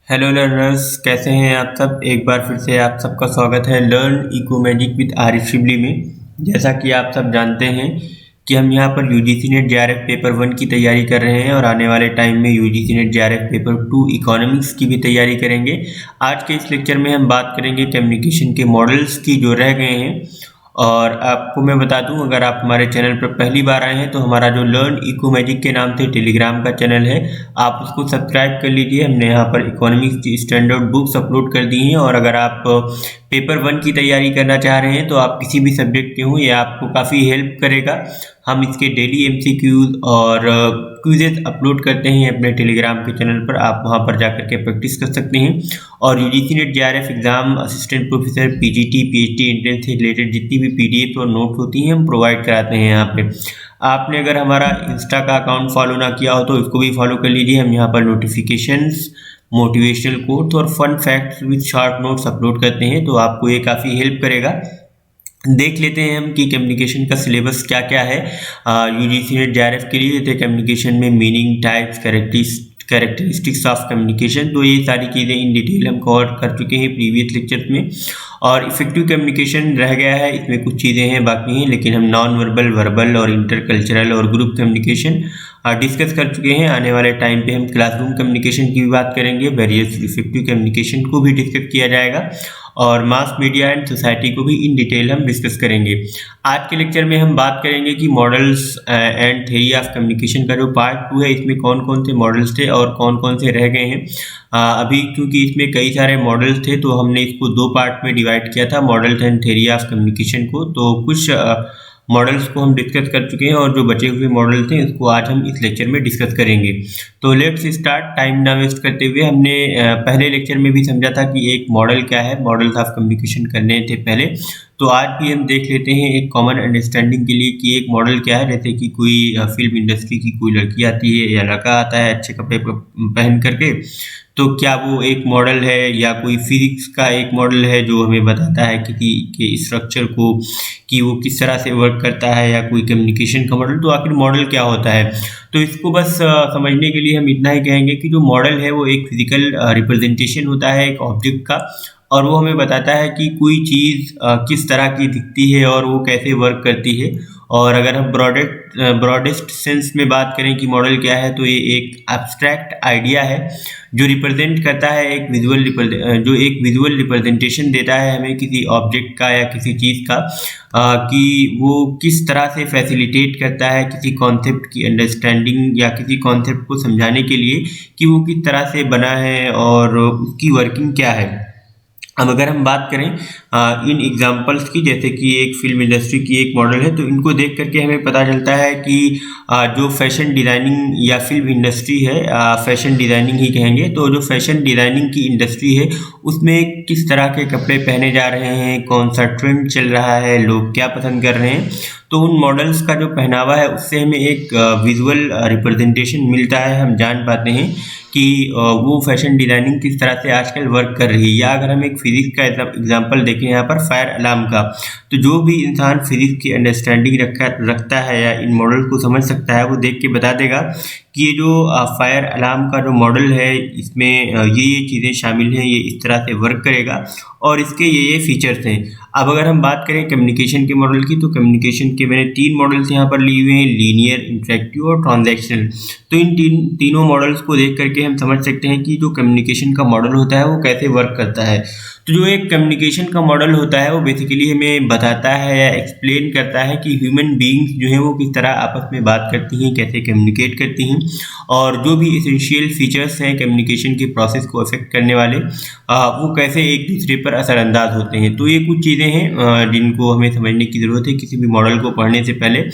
Hello learners, कैसे हैं आप सब। एक बार फिर से आप सबका स्वागत है learn eco magic with Arif Shibli में। जैसा कि आप सब जानते हैं कि हम यहाँ पर यूजीसी नेट जेआरएफ पेपर 1 की तैयारी कर रहे हैं और आने वाले टाइम में UGC net JRF paper 2 economics की भी तैयारी करेंगे। आज के इस लेक्चर में हम बात करेंगे कम्युनिकेशन के मॉडल्स की जो रह गए हैं। और आपको मैं बता दूं, अगर आप हमारे चैनल पर पहली बार आए हैं तो हमारा जो लर्न इको मैजिक के नाम से टेलीग्राम का चैनल है, आप उसको सब्सक्राइब कर लीजिए। हमने यहाँ पर इकोनॉमिक्स की स्टैंडर्ड बुक्स अपलोड कर दी हैं और अगर आप पेपर 1 की तैयारी करना चाह रहे हैं तो आप किसी भी सब्जेक्ट के हों, ये आपको काफ़ी हेल्प करेगा। हम इसके डेली एमसीक्यूज और क्विजेज अपलोड करते हैं अपने टेलीग्राम के चैनल पर, आप वहां पर जाकर के प्रैक्टिस कर सकते हैं। और UGC net JRF exam, assistant professor, PGT, PhD entrance से रिलेटेड जितनी भी पीडीएफ और नोट्स होती हैं हम प्रोवाइड कराते हैं यहाँ पे। आपने अगर हमारा इंस्टा का अकाउंट फॉलो ना किया हो तो इसको भी फॉलो कर लीजिए। हम यहाँ पर नोटिफिकेशंस, मोटिवेशनल कोट्स और fun facts with short notes upload करते हैं, तो आपको ये काफ़ी हेल्प करेगा। देख लेते हैं हम कि कम्युनिकेशन का सिलेबस क्या क्या है यूजीसी नेट जेआरएफ के लिए। जैसे कम्युनिकेशन में meaning, types, characteristics of communication, तो ये सारी चीज़ें इन डिटेल हम कवर कर चुके हैं प्रीवियस लेक्चर में। और इफेक्टिव कम्युनिकेशन रह गया है, इसमें कुछ चीज़ें हैं बाकी हैं, लेकिन हम नॉन वर्बल, वर्बल और इंटरकल्चरल और ग्रुप कम्युनिकेशन डिस्कस कर चुके हैं। आने वाले टाइम पे हम क्लासरूम कम्युनिकेशन की भी बात करेंगे, वेरियस इफेक्टिव कम्युनिकेशन को भी डिस्कस किया जाएगा और मास मीडिया एंड सोसाइटी को भी इन डिटेल हम डिस्कस करेंगे। आज के लेक्चर में हम बात करेंगे कि models and theory of communication का जो पार्ट 2 है, इसमें कौन कौन से मॉडल्स थे और कौन कौन से रह गए हैं। अभी क्योंकि इसमें कई सारे मॉडल्स थे तो हमने इसको 2 पार्ट में डिवाइड किया था, models and theory of communication को। तो कुछ मॉडल्स को हम डिस्कस कर चुके हैं और जो बचे हुए मॉडल्स हैं उसको आज हम इस लेक्चर में डिस्कस करेंगे। तो लेट्स स्टार्ट, टाइम ना वेस्ट करते हुए। हमने पहले लेक्चर में भी समझा था कि एक मॉडल क्या है, मॉडल्स ऑफ कम्युनिकेशन करने थे पहले, तो आज भी हम देख लेते हैं एक कॉमन अंडरस्टैंडिंग के लिए कि एक मॉडल क्या है। जैसे कि कोई फिल्म इंडस्ट्री की कोई लड़की आती है या लड़का आता है अच्छे कपड़े पहन करके, तो क्या वो एक मॉडल है, या कोई फिजिक्स का एक मॉडल है जो हमें बताता है किसी के स्ट्रक्चर को कि वो किस तरह से वर्क करता है, या कोई कम्युनिकेशन का मॉडल। तो आखिर मॉडल क्या होता है, तो इसको बस समझने के लिए हम इतना ही कहेंगे कि जो मॉडल है वो एक फिजिकल रिप्रेजेंटेशन होता है एक ऑब्जेक्ट का, और वो हमें बताता है कि कोई चीज़ किस तरह की दिखती है और वो कैसे वर्क करती है। और अगर हम ब्रॉडेस्ट सेंस में बात करें कि मॉडल क्या है, तो ये एक एब्स्ट्रैक्ट आइडिया है जो रिप्रेजेंट करता है एक विजुअल रिप्रेजेंटेशन देता है हमें किसी ऑब्जेक्ट का या किसी चीज़ का, कि वो किस तरह से फैसिलिटेट करता है किसी कॉन्सेप्ट की अंडरस्टैंडिंग या किसी कॉन्सेप्ट को समझाने के लिए कि वो किस तरह से बना है और उसकी वर्किंग क्या है। अब अगर हम बात करें इन एग्जांपल्स की, जैसे कि एक फिल्म इंडस्ट्री की एक मॉडल है, तो इनको देख करके हमें पता चलता है कि जो फैशन डिज़ाइनिंग या फिल्म इंडस्ट्री है, फैशन डिज़ाइनिंग ही कहेंगे, तो जो फैशन डिज़ाइनिंग की इंडस्ट्री है उसमें किस तरह के कपड़े पहने जा रहे हैं, कौन सा ट्रेंड चल रहा है, लोग क्या पसंद कर रहे हैं, तो उन मॉडल्स का जो पहनावा है उससे हमें एक विजुअल रिप्रेजेंटेशन मिलता है। हम जान पाते हैं कि वो फैशन डिज़ाइनिंग किस तरह से आजकल वर्क कर रही है। या अगर हम एक फिजिक्स का एग्जांपल देखें यहाँ पर फायर अलार्म का, तो जो भी इंसान फिजिक्स की अंडरस्टैंडिंग रखता है या इन मॉडल को समझ सकता है, वो देख के बता देगा कि ये जो फायर अलार्म का जो मॉडल है इसमें ये चीज़ें शामिल हैं, ये इस तरह से वर्क करेगा और इसके ये फीचर्स हैं। अब अगर हम बात करें कम्युनिकेशन के मॉडल की, तो कम्युनिकेशन के मैंने 3 मॉडल्स यहाँ पर लिए हुए हैं, लीनियर, इंटरेक्टिव और ट्रांजैक्शनल। तो इन तीनों मॉडल्स को देख करके हम समझ सकते हैं कि जो कम्युनिकेशन का मॉडल होता है वो कैसे वर्क करता है। तो जो एक कम्युनिकेशन का मॉडल होता है वो बेसिकली हमें बताता है या एक्सप्लेन करता है कि ह्यूमन बीइंग्स जो हैं वो किस तरह आपस में बात करती हैं, कैसे कम्युनिकेट करती हैं, और जो भी एसेंशियल फीचर्स हैं कम्युनिकेशन के प्रोसेस को अफेक्ट करने वाले, वो कैसे एक दूसरे पर असरअंदाज होते हैं। तो ये कुछ चीज़ें हैं जिनको हमें समझने की ज़रूरत है किसी भी मॉडल को पढ़ने से पहले।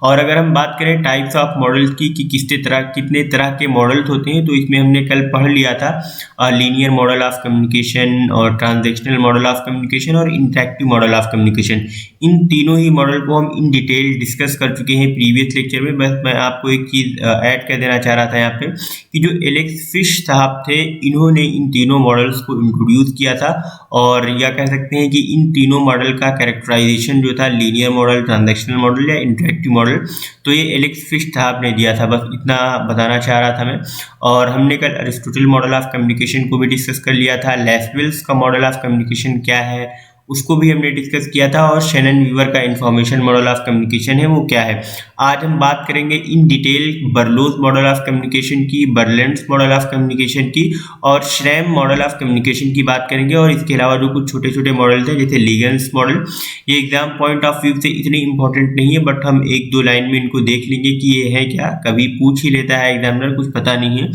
और अगर हम बात करें टाइप्स ऑफ मॉडल्स की कि कितने तरह के मॉडल्स होते हैं, तो इसमें हमने कल पढ़ लिया था लीनियर मॉडल ऑफ कम्युनिकेशन और ट्रांजैक्शनल मॉडल ऑफ कम्युनिकेशन और इंटरैक्टिव मॉडल ऑफ कम्युनिकेशन। इन तीनों ही मॉडल को हम इन डिटेल डिस्कस कर चुके हैं प्रीवियस लेक्चर में। बस मैं आपको एक चीज़ ऐड कर देना चाह रहा था यहाँ पे कि जो एलेक्स फिश साहब थे, इन्होंने इन तीनों मॉडल्स को इंट्रोड्यूस किया था, और या कह सकते हैं कि इन तीनों मॉडल का कैरेक्टराइजेशन जो था लीनियर मॉडल, ट्रांजैक्शनल मॉडल या इंटरैक्टिव मॉडल मॉडल, तो ये एलेक्स फिश साहब ने दिया था। बस इतना बताना चाह रहा था मैं। और हमने कल अरिस्टोटल मॉडल ऑफ कम्युनिकेशन को भी डिस्कस कर लिया था। लैसवेल्स का मॉडल ऑफ कम्युनिकेशन क्या है उसको भी हमने डिस्कस किया था, और शैनन वीवर का इंफॉर्मेशन मॉडल ऑफ कम्युनिकेशन है वो क्या है। आज हम बात करेंगे in detail Berlo's model of communication की, बर्लेंड्स मॉडल ऑफ कम्युनिकेशन की, और श्रैम मॉडल ऑफ कम्युनिकेशन की बात करेंगे। और इसके अलावा जो कुछ छोटे छोटे मॉडल थे जैसे लीगन्स मॉडल, ये एग्जाम पॉइंट ऑफ व्यू से इतने इंपॉर्टेंट नहीं है, बट हम एक दो लाइन में इनको देख लेंगे कि ये है क्या। कभी पूछ ही लेता है एग्जामिनर, कुछ पता नहीं है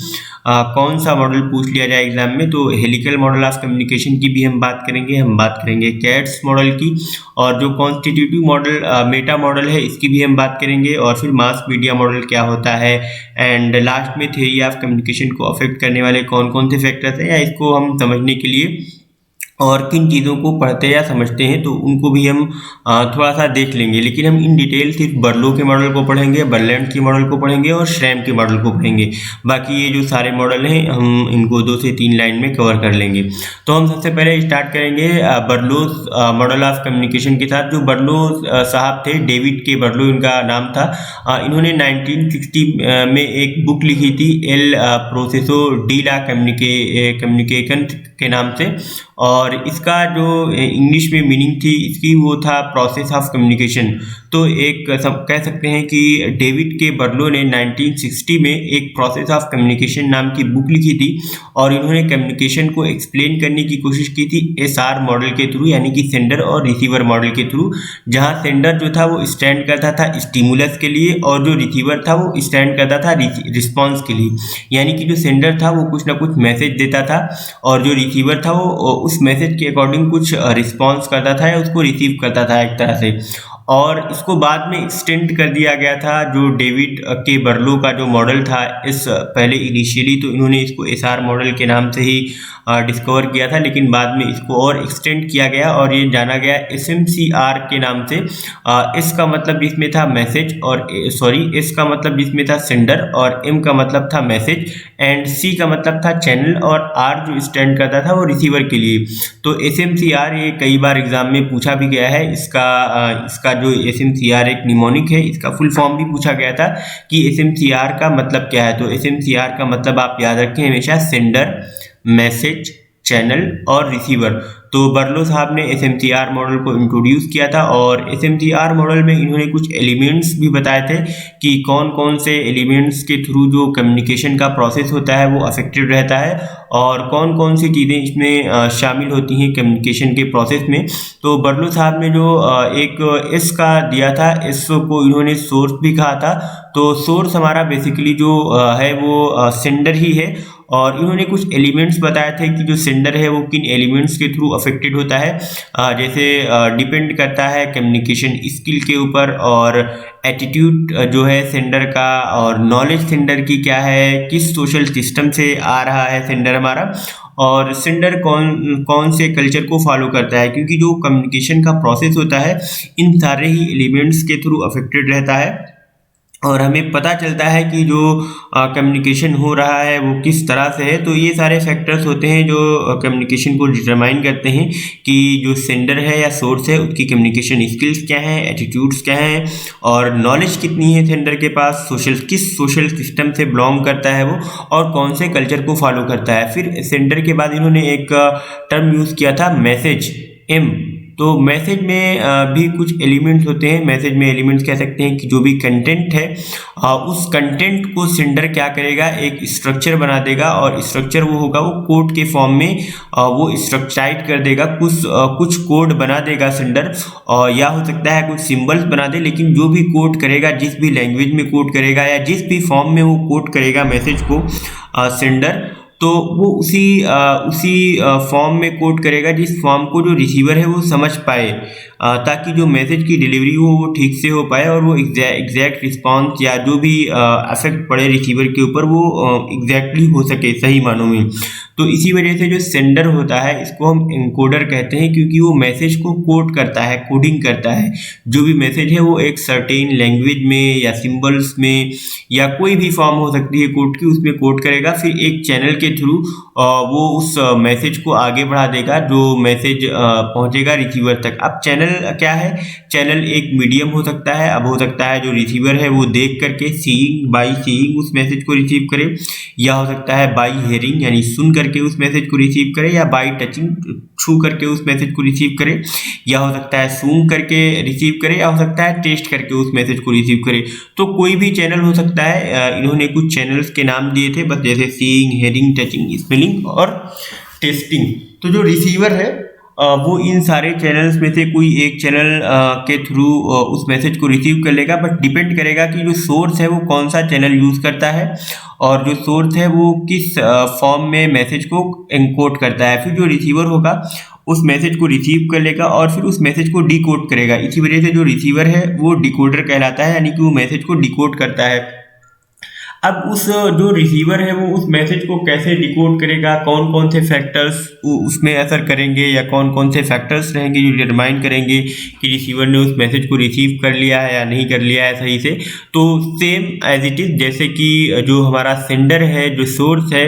कौन सा मॉडल पूछ लिया जाए एग्जाम में। तो हेलिकल मॉडल ऑफ कम्युनिकेशन की भी हम बात करेंगे कैट्स मॉडल की, और जो कॉन्स्टिट्यूटिव मॉडल मेटा मॉडल है इसकी भी हम बात करेंगे, और फिर मास मीडिया मॉडल क्या होता है, एंड लास्ट में थ्योरी ऑफ कम्युनिकेशन को अफेक्ट करने वाले कौन कौन से फैक्टर्स हैं, या इसको हम समझने के लिए और किन चीज़ों को पढ़ते या समझते हैं तो उनको भी हम थोड़ा सा देख लेंगे। लेकिन हम इन डिटेल सिर्फ बर्लो के मॉडल को पढ़ेंगे, बर्लैंड के मॉडल को पढ़ेंगे और श्रैम के मॉडल को पढ़ेंगे। बाकी ये जो सारे मॉडल हैं हम इनको 2 से 3 लाइन में कवर कर लेंगे। तो हम सबसे पहले स्टार्ट करेंगे बर्लोज मॉडल ऑफ कम्युनिकेशन के साथ। जो बर्लो साहब थे, डेविड के बर्लो इनका नाम था, इन्होंने 1960 में एक बुक लिखी थी एल प्रोसेसो डी ला कम्युनिकेशन के नाम से, और इसका जो इंग्लिश में मीनिंग थी इसकी वो था प्रोसेस ऑफ कम्युनिकेशन। तो एक सब कह सकते हैं कि डेविड के बर्लो ने 1960 में एक प्रोसेस ऑफ कम्युनिकेशन नाम की बुक लिखी थी, और इन्होंने कम्युनिकेशन को एक्सप्लेन करने की कोशिश की थी एसआर मॉडल के थ्रू, यानी कि सेंडर और रिसीवर मॉडल के थ्रू, जहां सेंडर जो था वो स्टैंड करता था स्टिमुलस के लिए, और जो रिसीवर था वो स्टैंड करता था रिस्पॉन्स के लिए। यानी कि जो सेंडर था वो कुछ ना कुछ मैसेज देता था, और जो रिसीवर था वो उस मैसेज के अकॉर्डिंग कुछ रिस्पॉन्स करता था या उसको रिसीव करता था एक तरह से। और इसको बाद में एक्सटेंड कर दिया गया था। जो डेविड के बर्लो का जो मॉडल था इस पहले इनिशियली तो इन्होंने इसको एसआर मॉडल के नाम से ही डिस्कवर किया था, लेकिन बाद में इसको और एक्सटेंड किया गया और ये जाना गया एसएमसीआर के नाम से। एस का मतलब जिसमें था मैसेज, और एस का मतलब जिसमें था सेंडर, और एम का मतलब था मैसेज, एंड सी का मतलब था चैनल, और आर जो स्टैंड करता था वो रिसीवर के लिए। तो एसएमसीआर ये कई बार एग्जाम में पूछा भी गया है। इसका जो एसएमसीआर एक निमोनिक है, इसका फुल फॉर्म भी पूछा गया था कि एसएमसीआर का मतलब क्या है। तो एसएमसीआर का मतलब आप याद रखें हमेशा सेंडर, मैसेज, चैनल और रिसीवर। तो बर्लो साहब ने एसएमसीआर मॉडल को इंट्रोड्यूस किया था, और एसएमसीआर मॉडल में इन्होंने कुछ एलिमेंट्स भी बताए थे कि कौन कौन से एलिमेंट्स के थ्रू जो कम्युनिकेशन का प्रोसेस होता है वो अफेक्टेड रहता है, और कौन कौन सी चीज़ें इसमें शामिल होती हैं कम्युनिकेशन के प्रोसेस में। तो बर्लो साहब ने जो एक एस का दिया था, एस को इन्होंने सोर्स भी कहा था। तो सोर्स हमारा बेसिकली जो है वो सेंडर ही है, और इन्होंने कुछ एलिमेंट्स बताए थे कि जो सेंडर है वो किन एलिमेंट्स के थ्रू अफेक्टेड होता है। जैसे डिपेंड करता है कम्युनिकेशन स्किल के ऊपर, और एटीट्यूड जो है सेंडर का, और नॉलेज सेंडर की क्या है, किस सोशल सिस्टम से आ रहा है सेंडर हमारा, और सेंडर कौन से कल्चर को फॉलो करता है। क्योंकि जो कम्युनिकेशन का प्रोसेस होता है इन सारे ही एलिमेंट्स के थ्रू अफेक्टेड रहता है, और हमें पता चलता है कि जो कम्युनिकेशन हो रहा है वो किस तरह से है। तो ये सारे फैक्टर्स होते हैं जो कम्युनिकेशन को डिटरमाइन करते हैं कि जो सेंडर है या सोर्स है उसकी कम्युनिकेशन स्किल्स क्या हैं, एटीट्यूड्स क्या हैं, और नॉलेज कितनी है सेंडर के पास, किस सोशल सिस्टम से बिलोंग करता है वो, और कौन से कल्चर को फॉलो करता है। फिर सेंडर के बाद इन्होंने एक टर्म यूज़ किया था मैसेज, एम। तो मैसेज में भी कुछ एलिमेंट्स होते हैं। मैसेज में एलिमेंट्स कह सकते हैं कि जो भी कंटेंट है उस कंटेंट को सेंडर क्या करेगा, एक स्ट्रक्चर बना देगा, और स्ट्रक्चर वो होगा वो कोड के फॉर्म में वो स्ट्रक्चराइज कर देगा, कुछ कोड बना देगा सेंडर, और या हो सकता है कुछ सिंबल्स बना दे। लेकिन जो भी कोड करेगा, जिस भी लैंग्वेज में कोड करेगा या जिस भी फॉर्म में वो कोड करेगा मैसेज को सेंडर, तो वो उसी फॉर्म में कोड करेगा जिस फॉर्म को जो रिसीवर है वो समझ पाए, ताकि जो मैसेज की डिलीवरी हो वो ठीक से हो पाए, और वो एग्जैक्ट रिस्पॉन्स या जो भी इफेक्ट पड़े रिसीवर के ऊपर वो एग्जैक्टली हो सके सही मानों में। तो इसी वजह से जो सेंडर होता है इसको हम एनकोडर कहते हैं, क्योंकि वो मैसेज को कोड करता है, कोडिंग करता है। जो भी मैसेज है वो एक सर्टेन लैंग्वेज में या सिंबल्स में या कोई भी फॉर्म हो सकती है कोड की, उसमें कोड करेगा, फिर एक चैनल के थ्रू वो उस मैसेज को आगे बढ़ा देगा, जो मैसेज पहुंचेगा रिसीवर तक। अब चैनल क्या है? चैनल एक मीडियम हो सकता है। अब हो सकता है जो रिसीवर है वो देख करके बाई सीइंग उस मैसेज को रिसीव करे, या हो सकता है बाई हेयरिंग यानी सुन करके उस मैसेज को रिसीव करे, या बाई टचिंग छू करके उस मैसेज को रिसीव करे, या हो सकता है सूंघ करके रिसीव करे, या हो सकता है टेस्ट करके उस मैसेज को रिसीव करे। तो कोई भी चैनल हो सकता है। इन्होंने कुछ चैनल्स के नाम दिए थे बस, जैसे सीइंग, हेयरिंग, टचिंग, स्मेलिंग और टेस्टिंग। तो जो रिसीवर है वो इन सारे चैनल्स में से कोई एक चैनल के थ्रू उस मैसेज को रिसीव कर लेगा, बट डिपेंड करेगा कि जो सोर्स है वो कौन सा चैनल यूज़ करता है और जो सोर्स है वो किस फॉर्म में मैसेज को एनकोड करता है। फिर जो रिसीवर होगा उस मैसेज को रिसीव कर लेगा और फिर उस मैसेज को डिकोड करेगा। इसी वजह से जो रिसीवर है वो डिकोडर कहलाता है, यानी कि वो मैसेज को डिकोड करता है। अब उस जो रिसीवर है वो उस मैसेज को कैसे डिकोड करेगा, कौन कौन से फैक्टर्स उसमें असर करेंगे या कौन कौन से फैक्टर्स रहेंगे जो डिटरमाइन करेंगे कि रिसीवर ने उस मैसेज को रिसीव कर लिया है या नहीं कर लिया है सही से। तो सेम एज इट इज़, जैसे कि जो हमारा सेंडर है, जो सोर्स है,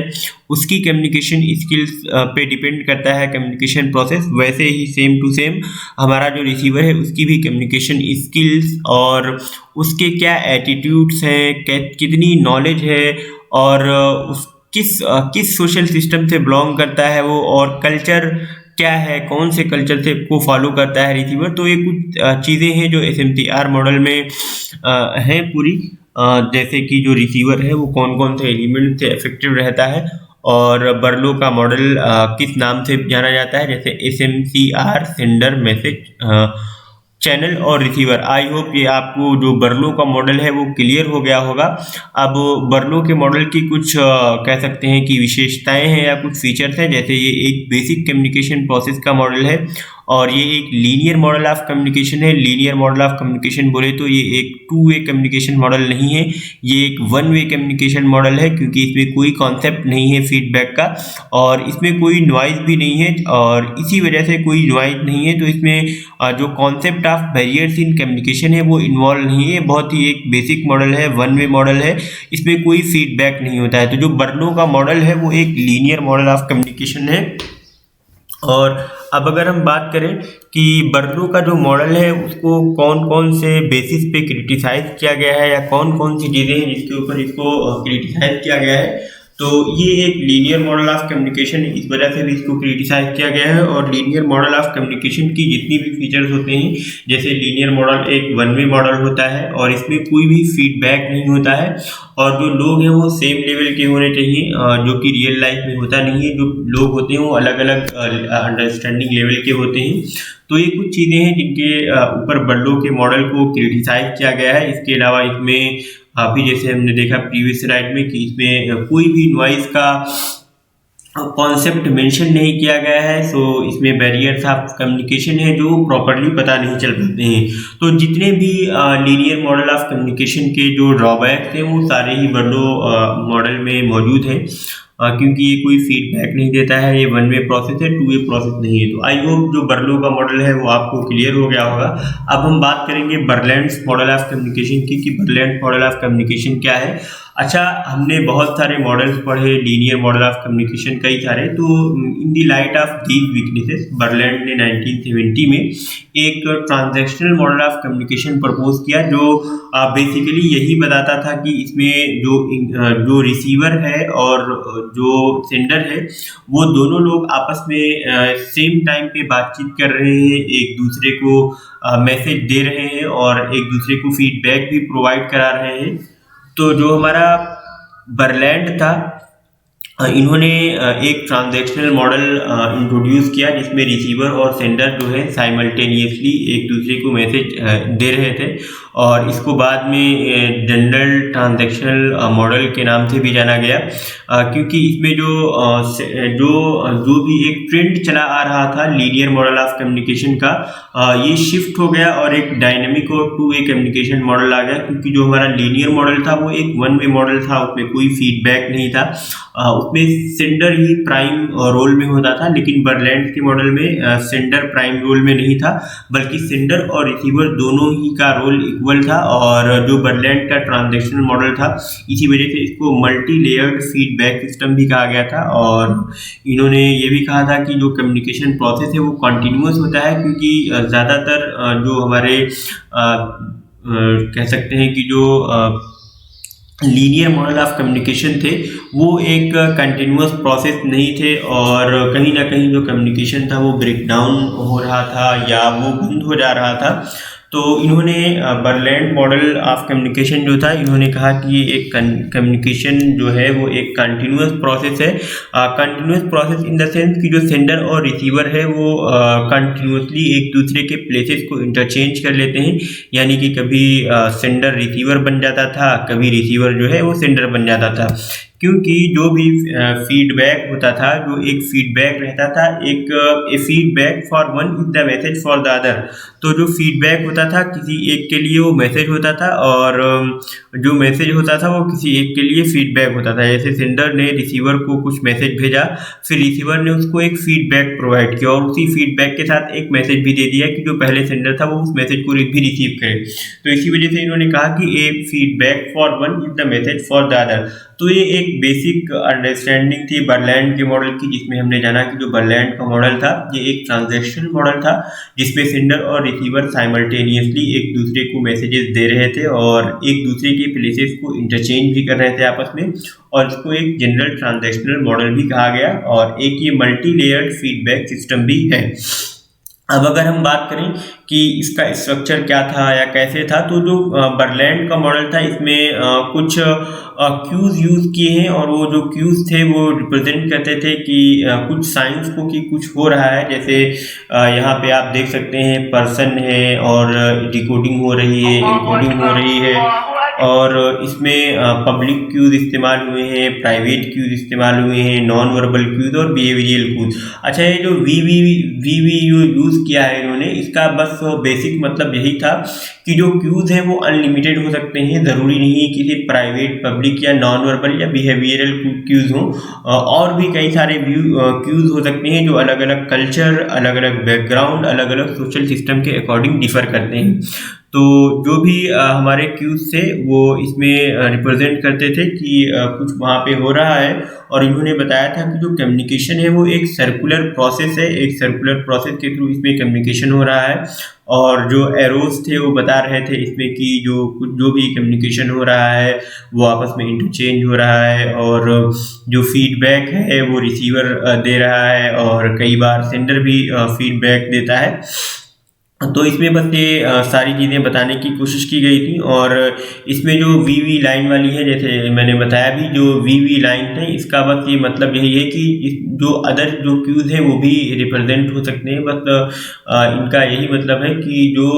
उसकी कम्युनिकेशन स्किल्स पे डिपेंड करता है कम्युनिकेशन प्रोसेस, वैसे ही सेम टू सेम हमारा जो रिसीवर है उसकी भी कम्युनिकेशन स्किल्स और उसके क्या एटीट्यूड्स हैं, कितनी नॉलेज है और उस किस सोशल सिस्टम से बिलोंग करता है वो, और कल्चर क्या है, कौन से कल्चर से को फॉलो करता है रिसीवर। तो ये कुछ चीज़ें हैं जो SMCR मॉडल में हैं पूरी, जैसे कि जो रिसीवर है वो कौन कौन से एलिमेंट से इफेक्टिव रहता है और बर्लो का मॉडल किस नाम से जाना जाता है, जैसे SMCR, सेंडर, मैसेज, चैनल और रिसीवर। आई होप ये आपको जो बर्लो का मॉडल है वो क्लियर हो गया होगा। अब बर्लो के मॉडल की कुछ कह सकते हैं कि विशेषताएं हैं या कुछ फीचर्स हैं, जैसे ये एक बेसिक कम्युनिकेशन प्रोसेस का मॉडल है और ये एक लीनियर मॉडल ऑफ कम्युनिकेशन है। लीनियर मॉडल ऑफ कम्युनिकेशन बोले तो ये एक 2 वे कम्युनिकेशन मॉडल नहीं है, ये एक 1 वे कम्युनिकेशन मॉडल है, क्योंकि इसमें कोई कॉन्सेप्ट नहीं है फीडबैक का और इसमें कोई नॉइज भी नहीं है, और इसी वजह से कोई नॉइज नहीं है तो इसमें जो concept of barriers in communication है वो इन्वॉल्व नहीं है। बहुत ही एक बेसिक मॉडल है, 1 वे मॉडल है, इसमें कोई फीडबैक नहीं होता है। तो जो बर्लो का मॉडल है वो एक लीनियर मॉडल ऑफ कम्युनिकेशन है। और अब अगर हम बात करें कि बर्लो का जो मॉडल है उसको कौन कौन से बेसिस पे क्रिटिसाइज किया गया है या कौन कौन सी चीज़ें हैं जिसके ऊपर इसको क्रिटिसाइज किया गया है, तो ये एक लीनियर मॉडल ऑफ कम्युनिकेशन है, इस वजह से भी इसको क्रिटिसाइज किया गया है। और लीनियर मॉडल ऑफ कम्युनिकेशन की जितनी भी फीचर्स होते हैं, जैसे लीनियर मॉडल एक 1 वे मॉडल होता है और इसमें कोई भी फीडबैक नहीं होता है और जो लोग हैं वो सेम लेवल के होने चाहिए, जो कि रियल लाइफ में होता नहीं है। जो लोग होते हैं वो अलग अलग अंडरस्टैंडिंग लेवल के होते हैं। तो ये कुछ चीज़ें हैं जिनके ऊपर बर्लो के मॉडल को क्रिटिसाइज किया गया है। इसके अलावा इसमें अभी जैसे हमने देखा प्रीवियस स्लाइड में कि इसमें कोई भी नॉइज का कॉन्सेप्ट मेंशन नहीं किया गया है, सो इसमें बैरियर्स ऑफ कम्युनिकेशन है जो प्रॉपरली पता नहीं चल पाते हैं। तो जितने भी लीनियर मॉडल ऑफ कम्युनिकेशन के जो ड्रॉबैक्स हैं वो सारे ही बर्लो मॉडल में मौजूद हैं, क्योंकि ये कोई फीडबैक नहीं देता है, ये 1 वे प्रोसेस है, 2 वे प्रोसेस नहीं है। तो आई होप जो बर्लो का मॉडल है वो आपको क्लियर हो गया होगा। अब हम बात करेंगे बर्लैंड्स मॉडल ऑफ कम्युनिकेशन की, कि बर्लैंड मॉडल ऑफ कम्युनिकेशन क्या है। अच्छा, हमने बहुत सारे मॉडल्स पढ़े, लीनियर मॉडल ऑफ कम्युनिकेशन कई सारे, तो इन दी लाइट ऑफ दीज वीकनेसेस बर्लैंड ने 1970 में एक transactional model of communication propose किया, जो बेसिकली यही बताता था कि इसमें जो रिसीवर है और जो सेंडर है वो दोनों लोग आपस में सेम टाइम पे बातचीत कर रहे हैं, एक दूसरे को मैसेज दे रहे हैं और एक दूसरे को फीडबैक भी प्रोवाइड करा रहे हैं। तो जो हमारा बर्लैंड था, इन्होंने एक ट्रांजैक्शनल मॉडल इंट्रोड्यूस किया जिसमें रिसीवर और सेंडर जो है साइमल्टेनियसली एक दूसरे को मैसेज दे रहे थे, और इसको बाद में जनरल ट्रांजैक्शनल मॉडल के नाम से भी जाना गया, क्योंकि इसमें जो भी एक ट्रेंड चला आ रहा था लीनियर मॉडल ऑफ कम्युनिकेशन का, ये शिफ्ट हो गया और एक डायनेमिक और 2 वे कम्युनिकेशन मॉडल आ गया। क्योंकि जो हमारा लीनियर मॉडल था वो एक 1 वे मॉडल था, उसमें कोई फीडबैक नहीं था, उसमें सेंडर ही प्राइम रोल में होता था, लेकिन बर्लैंड के मॉडल में सेंडर प्राइम रोल में नहीं था, बल्कि सेंडर और रिसीवर दोनों ही का रोल इक्वल था। और जो बर्लैंड का ट्रांजैक्शनल मॉडल था, इसी वजह से इसको मल्टी लेयर्ड फीडबैक सिस्टम भी कहा गया था। और इन्होंने ये भी कहा था कि जो कम्युनिकेशन प्रोसेस है वो कॉन्टिन्यूस होता है, क्योंकि ज़्यादातर जो हमारे कह सकते हैं कि जो लीनियर मॉडल ऑफ कम्युनिकेशन थे वो एक कंटिन्यूस प्रोसेस नहीं थे, और कहीं ना कहीं जो कम्युनिकेशन था वो ब्रेक डाउन हो रहा था या वो बंद हो जा रहा था। तो इन्होंने बर्लैंड मॉडल ऑफ कम्युनिकेशन जो था, इन्होंने कहा कि एक कम्युनिकेशन जो है वो एक कंटिन्यूस प्रोसेस है। Continuous process in the sense कि जो सेंडर और रिसीवर है वो कंटिन्यूसली एक दूसरे के प्लेसेस को इंटरचेंज कर लेते हैं, यानी कि कभी सेंडर रिसीवर बन जाता था, कभी रिसीवर जो है वो सेंडर बन जाता था। क्योंकि जो भी फीडबैक होता था, जो एक फीडबैक रहता था, एक a feedback for one is the message for the other. तो जो फीडबैक होता था किसी एक के लिए वो मैसेज होता था, और जो मैसेज होता था वो किसी एक के लिए फीडबैक होता था। जैसे सेंडर ने रिसीवर को कुछ मैसेज भेजा, फिर रिसीवर ने उसको एक फीडबैक प्रोवाइड किया, और उसी फीडबैक के साथ एक मैसेज भी दे दिया कि जो पहले सेंडर था वो उस मैसेज को भी रिसीव करे। तो इसी वजह से इन्होंने कहा कि a feedback for one is the message for the other. तो ये एक बेसिक अंडरस्टैंडिंग थी बर्लैंड के मॉडल की, जिसमें हमने जाना कि जो बर्लैंड का मॉडल था ये एक ट्रांजैक्शनल मॉडल था, जिसमें सेंडर और रिसीवर साइमल्टेनियसली एक दूसरे को मैसेजेस दे रहे थे और एक दूसरे के प्लेसेस को इंटरचेंज भी कर रहे थे आपस में, और इसको एक जनरल ट्रांजैक्शनल मॉडल भी कहा गया, और एक ये मल्टी लेयर्ड फीडबैक सिस्टम भी है। अब अगर हम बात करें कि इसका स्ट्रक्चर क्या था या कैसे था, तो जो बर्लैंड का मॉडल था इसमें कुछ क्यूज यूज़ किए हैं, और वो जो क्यूज थे वो रिप्रेजेंट करते थे कि कुछ साइंस को कि कुछ हो रहा है। जैसे यहाँ पे आप देख सकते हैं पर्सन है, और डिकोडिंग हो रही है, इनकोडिंग हो रही है, और इसमें पब्लिक क्यूज इस्तेमाल हुए हैं, प्राइवेट क्यूज इस्तेमाल हुए हैं, नॉन वर्बल क्यूज और बिहेवियरल क्यूज। अच्छा, ये जो वी यूज़ किया है इन्होंने, इसका बस बेसिक मतलब यही था कि जो क्यूज हैं वो अनलिमिटेड हो सकते हैं, ज़रूरी नहीं है कि सिर्फ प्राइवेट, पब्लिक या नॉन वर्बल या बिहेवियरल क्यूज हों, और भी कई सारे क्यूज हो सकते हैं जो अलग अलग कल्चर, अलग अलग बैकग्राउंड, अलग अलग सोशल सिस्टम के अकॉर्डिंग डिफर करते हैं। तो जो भी हमारे क्यूज थे वो इसमें रिप्रेजेंट करते थे कि कुछ वहाँ पे हो रहा है, और इन्होंने बताया था कि जो कम्युनिकेशन है वो एक सर्कुलर प्रोसेस है, एक सर्कुलर प्रोसेस के थ्रू इसमें कम्युनिकेशन हो रहा है। और जो एरोस थे वो बता रहे थे इसमें कि जो भी कम्युनिकेशन हो रहा है वो आपस में इंटरचेंज हो रहा है, और जो फीडबैक है वो रिसीवर दे रहा है, और कई बार सेंडर भी फीडबैक देता है। तो इसमें बस ये सारी चीज़ें बताने की कोशिश की गई थी। और इसमें जो वी लाइन वाली है, जैसे मैंने बताया भी, जो वी लाइन है इसका बस ये मतलब यही है कि जो अदर जो क्यूज़ हैं वो भी रिप्रेजेंट हो सकते हैं, बस इनका यही मतलब है कि जो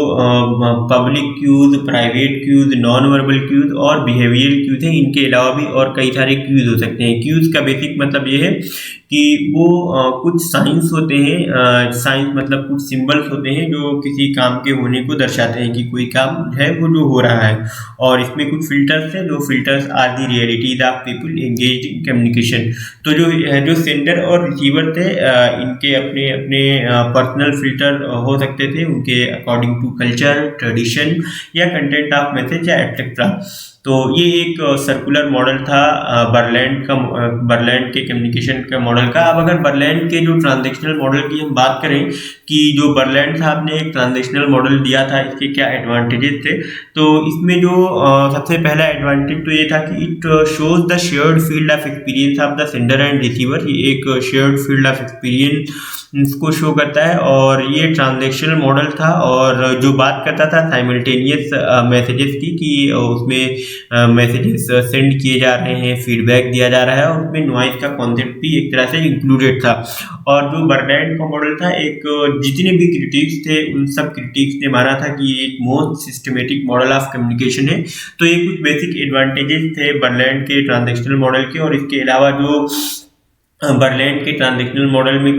public cues, private cues, non verbal cues और बिहेवियरल क्यूज़ हैं, इनके अलावा भी और कई सारे क्यूज़ हो सकते हैं। क्यूज़ का बेसिक मतलब ये है कि वो कुछ साइंस होते हैं, साइंस मतलब कुछ सिंबल्स होते हैं जो किसी काम के होने को दर्शाते हैं कि कोई काम है वो जो हो रहा है। और इसमें कुछ फिल्टर्स हैं, जो filters are the realities of people engage in communication. तो जो सेंडर और रिसीवर थे, इनके अपने अपने पर्सनल फिल्टर हो सकते थे, उनके अकॉर्डिंग टू कल्चर, ट्रेडिशन या कंटेंट ऑफ मैसेज या एटसेट्रा। तो ये एक सर्कुलर मॉडल था बर्लैंड के कम्युनिकेशन का मॉडल का। अब अगर बर्लैंड के जो ट्रांजैक्शनल मॉडल की हम बात करें कि जो बर्लैंड साहब ने एक ट्रांजैक्शनल मॉडल दिया था, इसके क्या एडवांटेजेस थे, तो इसमें जो सबसे पहला एडवांटेज तो ये था कि it shows the shared field of experience of the sender and receiver. ये एक शेयर्ड फील्ड ऑफ एक्सपीरियंस को शो करता है, और ये ट्रांजैक्शनल मॉडल था, और जो बात करता था साइमल्टेनियस मैसेजेस की, कि उसमें मैसेजेस सेंड किए जा रहे हैं, फीडबैक दिया जा रहा है, और उसमें नॉइज का कॉन्सेप्ट भी एक तरह से इंक्लूडेड था। और जो बर्लैंड का मॉडल था, एक जितने भी क्रिटिक्स थे उन सब क्रिटिक्स ने माना था कि ये एक most systematic model of communication है। तो ये कुछ बेसिक एडवांटेजेस थे बर्लैंड के ट्रांजैक्शनल मॉडल के। और इसके अलावा जो बर्लैंड के ट्रांजैक्शनल मॉडल में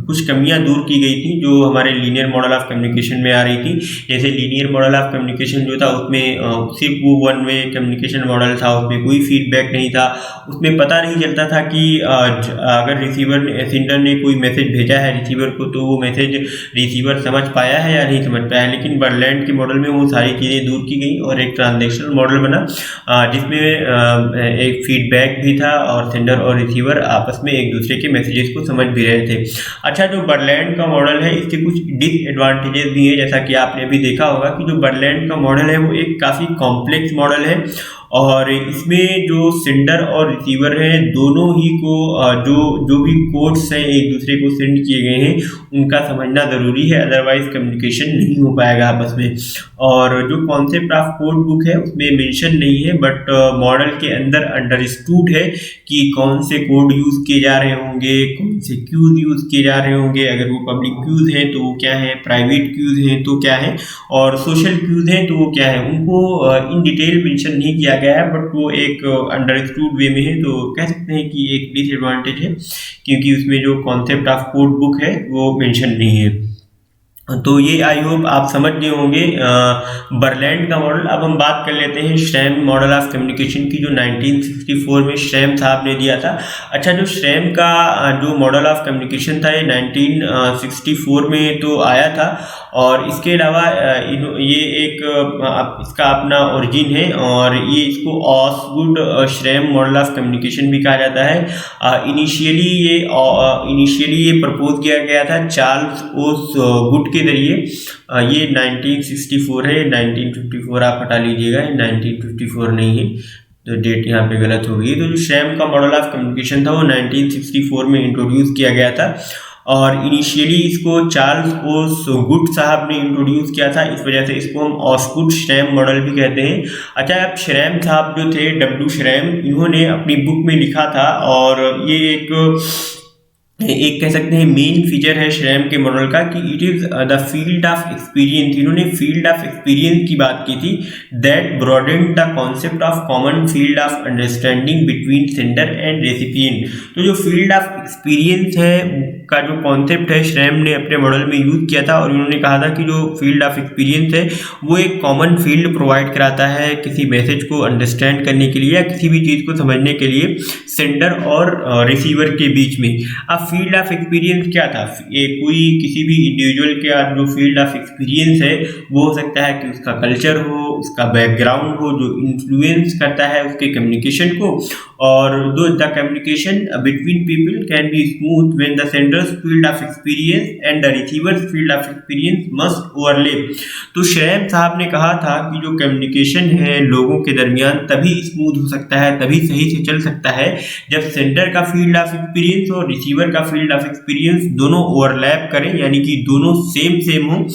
कुछ कमियां दूर की गई थी जो हमारे लीनियर मॉडल ऑफ कम्युनिकेशन में आ रही थी। जैसे लीनियर मॉडल ऑफ कम्युनिकेशन जो था उसमें सिर्फ वो वन वे कम्युनिकेशन मॉडल था, उसमें कोई फीडबैक नहीं था, उसमें पता नहीं चलता था कि अगर सेंडर ने कोई मैसेज भेजा है रिसीवर को तो वो मैसेज रिसीवर समझ पाया है या नहीं समझ पाया। लेकिन बर्लैंड के मॉडल में वो सारी चीज़ें दूर की गई और एक ट्रांजैक्शनल मॉडल बना जिसमें एक फीडबैक भी था और सेंडर और रिसीवर आपस में एक दूसरे के मैसेजेस को समझ भी रहे थे। अच्छा, जो बर्लैंड का मॉडल है इसके कुछ डिसएडवांटेजेस भी है, जैसा कि आपने अभी देखा होगा कि जो बर्लैंड का मॉडल है वो एक काफ़ी कॉम्प्लेक्स मॉडल है और इसमें जो सेंडर और रिसीवर हैं दोनों ही को जो जो भी कोड्स हैं एक दूसरे को सेंड किए गए हैं उनका समझना ज़रूरी है, अदरवाइज कम्युनिकेशन नहीं हो पाएगा आपस में। और जो कॉन्सेप्ट ऑफ कोड बुक है उसमें मेंशन नहीं है, बट मॉडल के अंदर अंडरस्टूड है कि कौन से कोड यूज़ किए जा रहे होंगे, कौन से क्यूज़ यूज़ किए जा रहे होंगे, अगर वो पब्लिक क्यूज़ हैं तो वो क्या है, प्राइवेट क्यूज़ हैं तो क्या है, और सोशल क्यूज़ हैं तो वो क्या है। उनको इन डिटेल मेंशन नहीं किया गया है, बट वो एक अंडरस्टूड वे में है, तो कह सकते हैं कि एक डिसएडवांटेज है क्योंकि उसमें जो कॉन्सेप्ट ऑफ कोड बुक है वो मेंशन नहीं है। तो ये आई होप आप समझ गए होंगे बर्लैंड का मॉडल। अब हम बात कर लेते हैं श्रैम मॉडल ऑफ कम्युनिकेशन की जो 1964 में श्रैम साहब ने दिया था। अच्छा, जो श्रैम का जो मॉडल ऑफ कम्युनिकेशन था ये 1964 में तो आया था और इसके अलावा ये एक इसका अपना ओरिजिन है और ये इसको ऑसगुड श्रैम मॉडल ऑफ कम्युनिकेशन भी कहा जाता है। इनिशियली ये प्रपोज किया गया था चार्ल्स ओस गुड के जरिए। ये 1964 है, 1954 आप हटा लीजिएगा, 1954 नहीं है तो डेट यहाँ पे गलत हो गई। तो जो श्रैम का मॉडल ऑफ कम्युनिकेशन था वो 1964 में इंट्रोड्यूस किया गया था और इनिशियली इसको चार्ल्स ओस गुड साहब ने इंट्रोड्यूस किया था, इस वजह से इसको हम ऑसगुड श्रैम मॉडल भी कहते हैं। अच्छा, अब श्रैम साहब जो थे डब्ल्यू श्रैम, इन्होंने अपनी बुक में लिखा था और ये एक कह सकते हैं मेन फीचर है श्रैम के मॉडल का कि it is the field of experience. इन्होंने फील्ड ऑफ एक्सपीरियंस की बात की थी, that broadened the concept of common field of understanding between sender and recipient. तो जो फील्ड ऑफ एक्सपीरियंस है का जो कॉन्सेप्ट है श्रैम ने अपने मॉडल में यूज़ किया था और उन्होंने कहा था कि जो फील्ड ऑफ एक्सपीरियंस है वो एक कॉमन फील्ड प्रोवाइड कराता है किसी मैसेज को अंडरस्टैंड करने के लिए या किसी भी चीज़ को समझने के लिए सेंडर और रिसीवर के बीच में। अब फील्ड ऑफ एक्सपीरियंस क्या था, कोई किसी भी इंडिविजुअल का जो फील्ड ऑफ एक्सपीरियंस है वो हो सकता है कि उसका कल्चर हो, उसका बैकग्राउंड हो जो इन्फ्लुएंस करता है उसके कम्युनिकेशन को। और the communication between people can be smooth when the sender's field of experience and the receiver's field of experience must overlap. तो श्रैम साहब ने कहा था कि जो कम्युनिकेशन है लोगों के दरमियान तभी स्मूथ हो सकता है, तभी सही से चल सकता है जब सेंडर का फील्ड ऑफ एक्सपीरियंस और रिसीवर का फील्ड ऑफ एक्सपीरियंस दोनों ओवरलैप करें, यानी कि दोनों सेम हो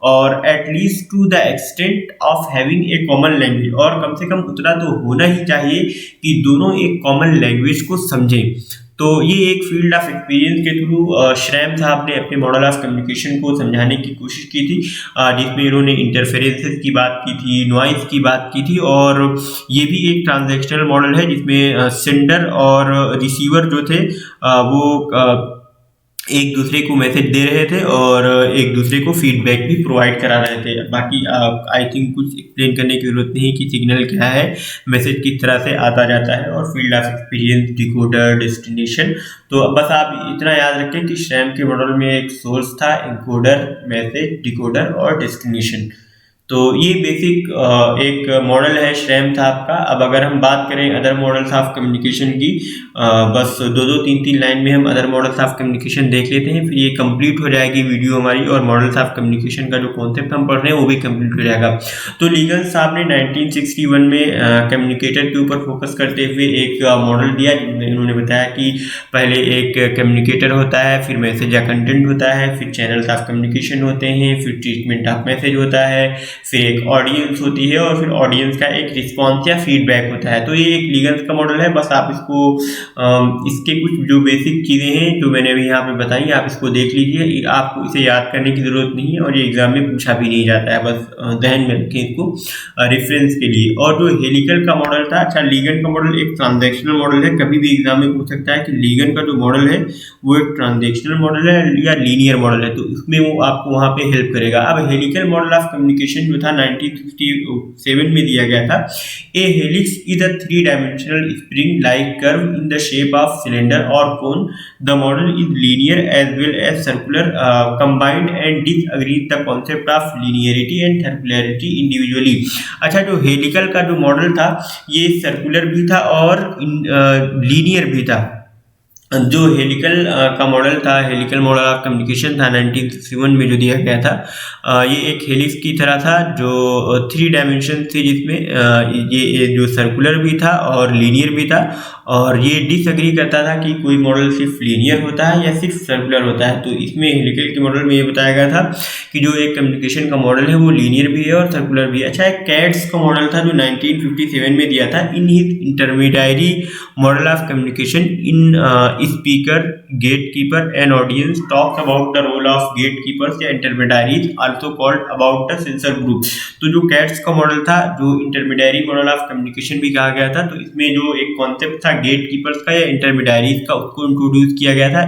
और at least to the extent of having a common language, और कम से कम उतना तो होना ही चाहिए कि दोनों एक कॉमन लैंग्वेज को समझें। तो ये एक फील्ड ऑफ एक्सपीरियंस के थ्रू श्रैम साहब ने अपने मॉडल ऑफ कम्युनिकेशन को समझाने की कोशिश की थी, जिसमें इन्होंने इंटरफेरेंसेस की बात की थी, नॉइज़ की बात की थी, और ये भी एक ट्रांजैक्शनल मॉडल है जिसमें सेंडर और रिसीवर जो थे वो एक दूसरे को मैसेज दे रहे थे और एक दूसरे को फीडबैक भी प्रोवाइड करा रहे थे। बाकी आई थिंक कुछ एक्सप्लेन करने की ज़रूरत नहीं कि सिग्नल क्या है, मैसेज किस तरह से आता जाता है, और field of experience, decoder, destination. तो बस आप इतना याद रखें कि श्रैम के मॉडल में एक सोर्स था, एनकोडर, मैसेज, डिकोडर और डेस्टिनेशन। तो ये बेसिक एक मॉडल है श्रैम साहब का। अब अगर हम बात करें अदर मॉडल्स ऑफ कम्युनिकेशन की, बस दो तीन लाइन में हम अदर मॉडल्स ऑफ कम्युनिकेशन देख लेते हैं, फिर ये कंप्लीट हो जाएगी वीडियो हमारी और मॉडल्स ऑफ कम्युनिकेशन का जो कॉन्सेप्ट हम पढ़ रहे हैं वो भी कंप्लीट हो जाएगा। तो लीगल साहब ने 1961 में कम्युनिकेटर के ऊपर फोकस करते हुए एक मॉडल दिया जिसमें इन्होंने बताया कि पहले एक कम्युनिकेटर होता है, फिर मैसेज या कंटेंट होता है, फिर चैनल्स ऑफ कम्युनिकेशन होते हैं, फिर ट्रीटमेंट ऑफ मैसेज होता है, फिर एक ऑडियंस होती है और फिर ऑडियंस का एक रिस्पॉन्स या फीडबैक होता है। तो ये एक लीगल का मॉडल है। बस आप इसको इसके कुछ जो बेसिक चीज़ें हैं जो मैंने अभी यहाँ पे बताई, आप इसको देख लीजिए। आपको इसे याद करने की ज़रूरत नहीं है और ये एग्जाम में पूछा भी नहीं जाता है, बस ध्यान में रखें इसको रेफरेंस के लिए। और जो हेलिकल का मॉडल था, अच्छा लीगन का मॉडल एक ट्रांजैक्शनल मॉडल है। कभी भी एग्जाम में पूछ सकता है कि लीगन का जो मॉडल है वो एक ट्रांजैक्शनल मॉडल है या लीनियर मॉडल है, तो इसमें वो आपको वहाँ पे हेल्प करेगा। अब हेलिकल मॉडल ऑफ कम्युनिकेशन जो था 1967 में दिया गया था। A helix is a 3-dimensional spring like curve in the shape of cylinder or cone. The model is linear as well as circular, combined and disagrees the concept of linearity and circularity individually. अच्छा, जो helical का जो model था ये circular भी था और linear भी था। जो हेलिकल का मॉडल था, हेलिकल मॉडल ऑफ कम्युनिकेशन था 1961 में जो दिया गया था, ये एक हेलिक्स की तरह था जो 3 डायमेंशन थी, जिसमें ये जो सर्कुलर भी था और लीनियर भी था। और ये डिसएग्री करता था कि कोई मॉडल सिर्फ लीनियर होता है या सिर्फ सर्कुलर होता है। तो इसमें हेलिकल के मॉडल में ये बताया गया था कि जो एक कम्युनिकेशन का मॉडल है वो लीनियर भी है और सर्कुलर भी है। अच्छा, एक कैट्स का मॉडल था जो 1957 में दिया था। In his intermediary model of communication in speaker, gatekeeper and audience talks about the role of gatekeepers या intermediaries also called about the censor group. तो जो कैट्स का मॉडल था, जो इंटरमीडियरी मॉडल ऑफ कम्युनिकेशन भी कहा गया था, तो इसमें जो एक कॉन्सेप्ट था गेटकीपर्स का या इंटरमीडियरीज का, उसको इंट्रोड्यूस किया गया था।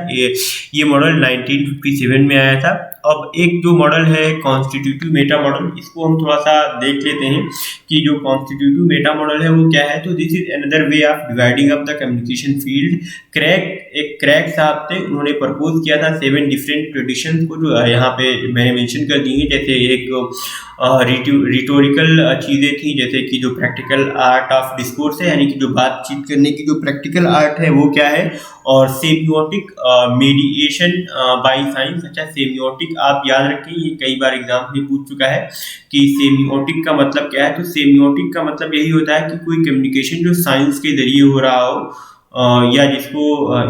ये मॉडल 1957 में आया था। अब एक जो मॉडल है कॉन्स्टिट्यूटिव मेटा मॉडल, इसको हम थोड़ा सा देख लेते हैं कि जो कॉन्स्टिट्यूटिव मेटा मॉडल है वो क्या है। तो this is another way of dividing up the communication field. Crack साहब थे, उन्होंने प्रपोज किया था 7 डिफरेंट ट्रेडिशंस को, जो यहाँ पे मैंने मेंशन कर दी है। जैसे एक रिटोरिकल चीज़ें थी, जैसे कि जो प्रैक्टिकल आर्ट ऑफ डिस्कोर्स है, यानी कि जो बातचीत करने की जो प्रैक्टिकल आर्ट है वो क्या है, और सेमियोटिक मेडिएशन बाय साइंस। अच्छा, सेमियोटिक आप याद रखें, ये कई बार एग्जाम में पूछ चुका है कि सेमियोटिक का मतलब क्या है। तो सेमियोटिक का मतलब यही होता है कि कोई कम्युनिकेशन जो साइंस के जरिए हो रहा हो, या जिसको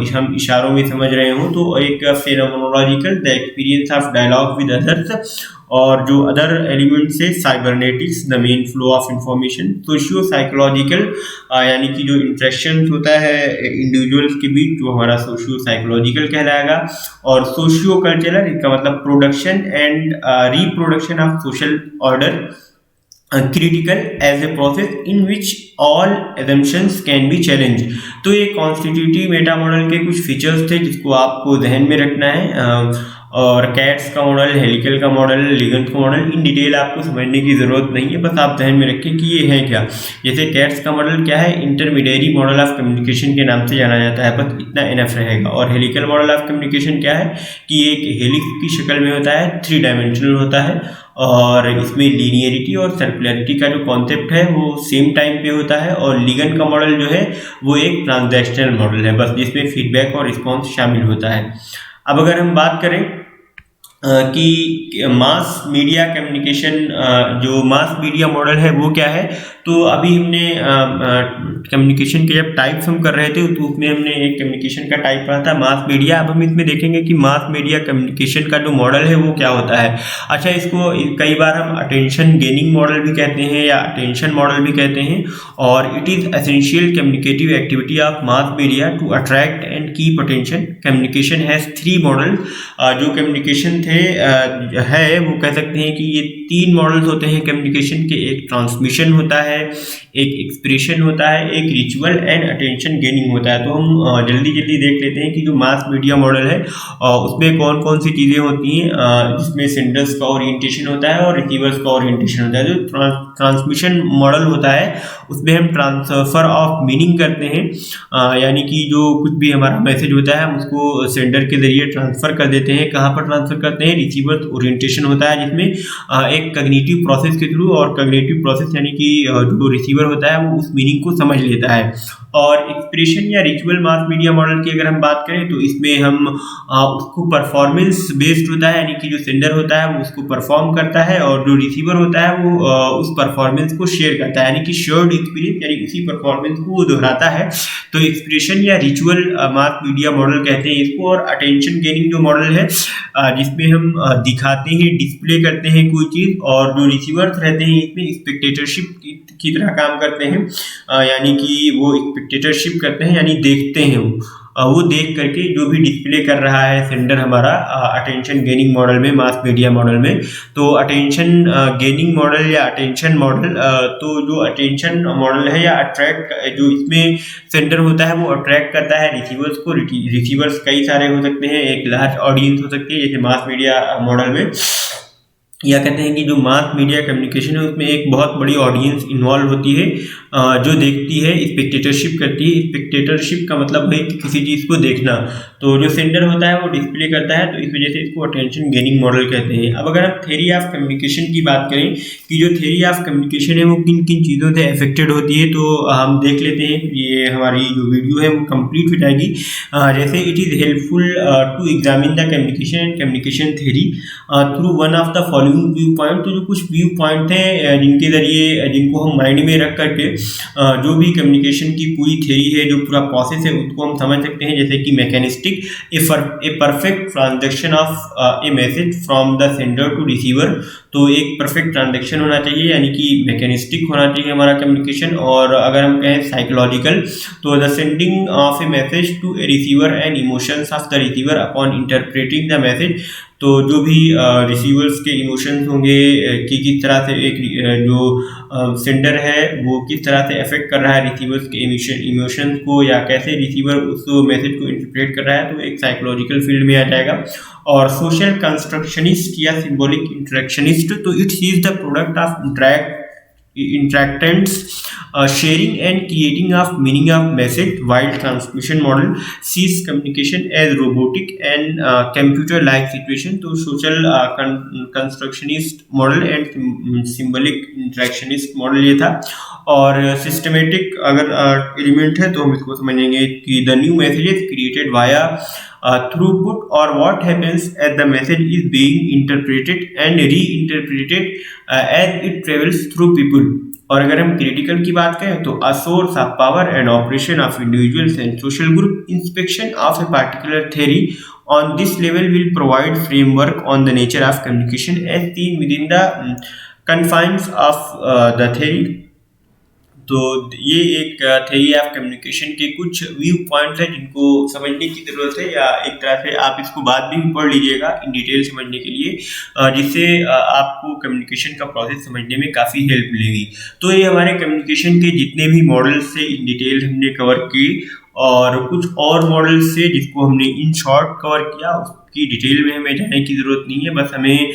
हम इशारों में समझ रहे हो। तो एक phenomenological the experience of dialogue with others, और जो अदर एलिमेंट से cybernetics the main flow of information. Socio psychological यानी कि जो इंटरेक्शन होता है इंडिविजुअल्स के बीच, जो हमारा सोशियो साइकोलॉजिकल कहलाएगा। और सोशियो कल्चरल, इसका मतलब production and reproduction of social order. Critical as a process in which all assumptions can be challenge. तो ये कॉन्स्टिट्यूटिव मेटा मॉडल के कुछ फीचर्स थे जिसको आपको ध्यान में रखना है। और कैट्स का मॉडल, हेलिकल का मॉडल, लीगन का मॉडल, इन डिटेल आपको समझने की ज़रूरत नहीं है, बस आप ध्यान में रखें कि ये है क्या। जैसे कैट्स का मॉडल क्या है, इंटरमीडियरी मॉडल ऑफ कम्युनिकेशन के नाम से जाना जाता है, बस इतना इनफ रहेगा। और हेलिकल मॉडल ऑफ कम्युनिकेशन क्या है कि एक हेलिक्स की शक्ल में होता है, 3 डायमेंशनल होता है, और इसमें लीनियरिटी और सर्कुलरिटी का जो कॉन्सेप्ट है वो सेम टाइम पे होता है। और लीगन का मॉडल जो है वो एक ट्रांजैक्शनल मॉडल है, बस जिसमें फीडबैक और रिस्पॉन्स शामिल होता है। अब अगर हम बात करें कि मास मीडिया कम्युनिकेशन, जो मास मीडिया मॉडल है वो क्या है। तो अभी हमने कम्युनिकेशन के जब टाइप्स हम कर रहे थे तो उसमें हमने एक कम्युनिकेशन का टाइप पढ़ा था मास मीडिया। अब हम इसमें देखेंगे कि मास मीडिया कम्युनिकेशन का जो मॉडल है वो क्या होता है। अच्छा, इसको कई बार हम अटेंशन गेनिंग मॉडल भी कहते हैं या अटेंशन मॉडल भी कहते हैं। और it is essential communicative activity of mass media to attract and keep attention. Communication has 3 model. जो कम्युनिकेशन है वो कह सकते हैं कि ये 3 मॉडल्स होते हैं कम्युनिकेशन के। एक ट्रांसमिशन होता है, एक एक्सप्रेशन होता है, एक रिचुअल एंड अटेंशन गेनिंग होता है। तो हम जल्दी देख लेते हैं कि जो मास मीडिया मॉडल है उसमें कौन कौन सी चीज़ें होती हैं, जिसमें सेंडर्स का ओरिएंटेशन होता है और रिसीवर्स का ओरिएंटेशन होता है। जो ट्रांसमिशन मॉडल होता है उसमें हम ट्रांसफर ऑफ मीनिंग करते हैं, यानी कि जो कुछ भी हमारा मैसेज होता है हम उसको सेंडर के जरिए ट्रांसफ़र कर देते हैं। कहाँ पर ट्रांसफ़र करते हैं, रिसीवर्स ओरिएंटेशन होता है, जिसमें एक कॉग्निटिव प्रोसेस के थ्रू, और कॉग्निटिव प्रोसेस यानी कि जो रिसीवर होता है वो उस मीनिंग को समझ लेता है। और एक्सप्रेशन या रिचुअल मास मीडिया मॉडल की अगर हम बात करें तो इसमें हम उसको परफॉर्मेंस बेस्ड होता है, यानी कि जो सेंडर होता है वो उसको परफॉर्म करता है और जो रिसीवर होता है वो उस परफॉर्मेंस को शेयर करता है, यानी कि शेयर्ड एक्सपीरियंस, यानी उसी परफॉर्मेंस को वो दोहराता है। तो एक्सप्रेशन या रिचुअल मास मीडिया मॉडल कहते हैं इसको। और अटेंशन गेनिंग जो मॉडल है जिसमें हम दिखाते हैं, डिस्प्ले करते हैं कोई चीज़, और जो रिसीवर्स रहते हैं इसमें स्पेक्टेटरशिप की तरह काम करते हैं, यानी कि वो स्पेक्टेटरशिप करते हैं, यानी देखते हैं वो देख करके जो भी डिस्प्ले कर रहा है सेंडर हमारा अटेंशन गेनिंग मॉडल में, मास मीडिया मॉडल में। तो अटेंशन गेनिंग मॉडल या अटेंशन मॉडल, तो जो अटेंशन मॉडल है या अट्रैक्ट, जो इसमें सेंडर होता है वो अट्रैक्ट करता है रिसीवर्स को। रिसीवर्स कई सारे हो सकते हैं, एक लार्ज ऑडियंस हो सकती है जैसे मास मीडिया मॉडल में, या कहते हैं कि जो मास मीडिया कम्युनिकेशन है उसमें एक बहुत बड़ी ऑडियंस इन्वॉल्व होती है जो देखती है, स्पेक्टेटरशिप करती है। स्पेक्टेटरशिप का मतलब है कि किसी चीज़ को देखना। तो जो सेंडर होता है वो डिस्प्ले करता है, तो इस वजह से इसको अटेंशन गेनिंग मॉडल कहते हैं। अब अगर हम थ्योरी ऑफ कम्युनिकेशन की बात करें कि जो थ्योरी ऑफ कम्युनिकेशन है वो किन किन चीज़ों से अफेक्टेड होती है, तो हम देख लेते हैं। ये हमारी जो वीडियो है वो कंप्लीट हो जाएगी। जैसे it is helpful to examine the communication and communication theory through one of the following view point. तो जो कुछ व्यू पॉइंट हैं जिनके जरिए, जिनको हम माइंड में रख करके जो भी कम्युनिकेशन की पूरी थ्योरी है, जो पूरा प्रोसेस है, उसको हम समझ सकते हैं। जैसे कि mechanistic, a perfect transaction of a message from the sender to receiver. तो एक परफेक्ट ट्रांजैक्शन होना चाहिए, यानी कि मैकेनिस्टिक होना चाहिए हमारा कम्युनिकेशन। और अगर हम कहें साइकोलॉजिकल, तो the sending of a message to a receiver and emotions of the receiver upon interpreting the message. तो जो भी रिसीवर्स के इमोशंस होंगे कि किस तरह से एक जो सेंडर है वो किस तरह से अफेक्ट कर रहा है रिसीवर्स के इमोशंस को, या कैसे रिसीवर उस मैसेज को इंटरप्रेट कर रहा है, तो एक साइकोलॉजिकल फील्ड में आ जाएगा। और सोशल कंस्ट्रक्शनिस्ट या सिंबॉलिक इंटरेक्शनिस्ट, तो it's is the product of interactants sharing and creating of meaning of message, while transmission model sees communication as robotic and computer like situation। तो social constructionist model and symbolic interactionist model ये था। और systematic अगर element है तो हम इसको समझेंगे कि the new message is created via throughput, or what happens as the message is being interpreted and reinterpreted as it travels through people। और अगर हम क्रिटिकल की बात करें तो a source of power and operation of individuals and social group inspection of a particular theory on this level will provide framework on the nature of communication as seen within the confines of the theory। तो ये एक theory of communication के कुछ view points हैं जिनको समझने की ज़रूरत है, या एक तरह से आप इसको बाद में भी पढ़ लीजिएगा इन डिटेल समझने के लिए, जिससे आपको कम्युनिकेशन का प्रोसेस समझने में काफ़ी हेल्प मिलेगी। तो ये हमारे कम्युनिकेशन के जितने भी मॉडल्स से इन डिटेल हमने कवर किए, और कुछ और मॉडल्स से जिसको हमने इन शॉर्ट कवर किया, उसकी डिटेल में हमें जाने की ज़रूरत नहीं है। बस हमें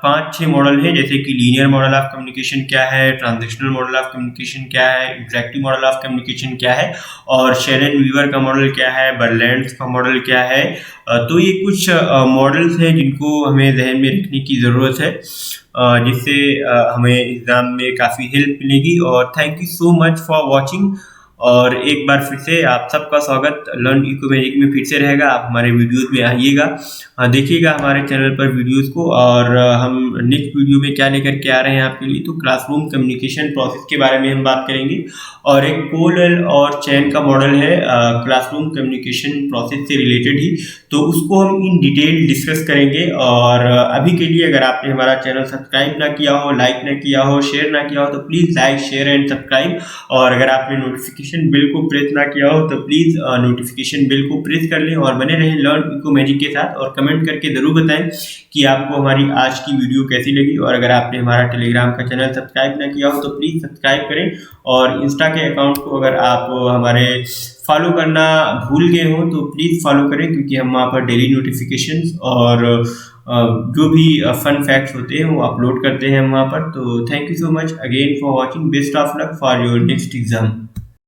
5-6 मॉडल है, जैसे कि लीनियर मॉडल ऑफ कम्युनिकेशन क्या है, ट्रांजैक्शनल मॉडल ऑफ कम्युनिकेशन क्या है, इंटरैक्टिव मॉडल ऑफ कम्युनिकेशन क्या है, और शेरन वीवर का मॉडल क्या है, बर्लैंड्स का मॉडल क्या है। तो ये कुछ मॉडल्स हैं जिनको हमें जहन में रखने की ज़रूरत है, जिससे हमें एग्ज़ाम में काफ़ी हेल्प मिलेगी। और thank you so much for watching. और एक बार फिर से आप सबका स्वागत लर्न इको मैजिक में फिर से रहेगा। आप हमारे वीडियोस में आइएगा, देखिएगा हमारे चैनल पर वीडियोस को। और हम नेक्स्ट वीडियो में क्या लेकर के आ रहे हैं आपके लिए, तो क्लासरूम कम्युनिकेशन प्रोसेस के बारे में हम बात करेंगे। और एक पोल और चैन का मॉडल है क्लासरूम कम्युनिकेशन प्रोसेस से रिलेटेड ही, तो उसको हम इन डिटेल डिस्कस करेंगे। और अभी के लिए अगर आपने हमारा चैनल सब्सक्राइब ना किया हो, लाइक ना किया हो, शेयर ना किया हो, तो please like, share and subscribe. और अगर आपने नोटिफिकेशन बिल को प्रेस ना किया हो तो प्लीज़ नोटिफिकेशन बिल को प्रेस कर लें और बने रहें लर्न इको मैजिक के साथ। और कमेंट करके ज़रूर बताएं कि आपको हमारी आज की वीडियो कैसी लगी। और अगर आपने हमारा टेलीग्राम का चैनल सब्सक्राइब ना किया हो तो प्लीज़ सब्सक्राइब करें। और इंस्टा के अकाउंट को अगर आप हमारे फॉलो करना भूल गए हो तो प्लीज़ फॉलो करें, क्योंकि हम वहाँ पर डेली नोटिफिकेशंस और जो भी फन फैक्ट्स होते हैं वो अपलोड करते हैं हम वहाँ पर। तो thank you so much again for watching. Best of luck for your next exam.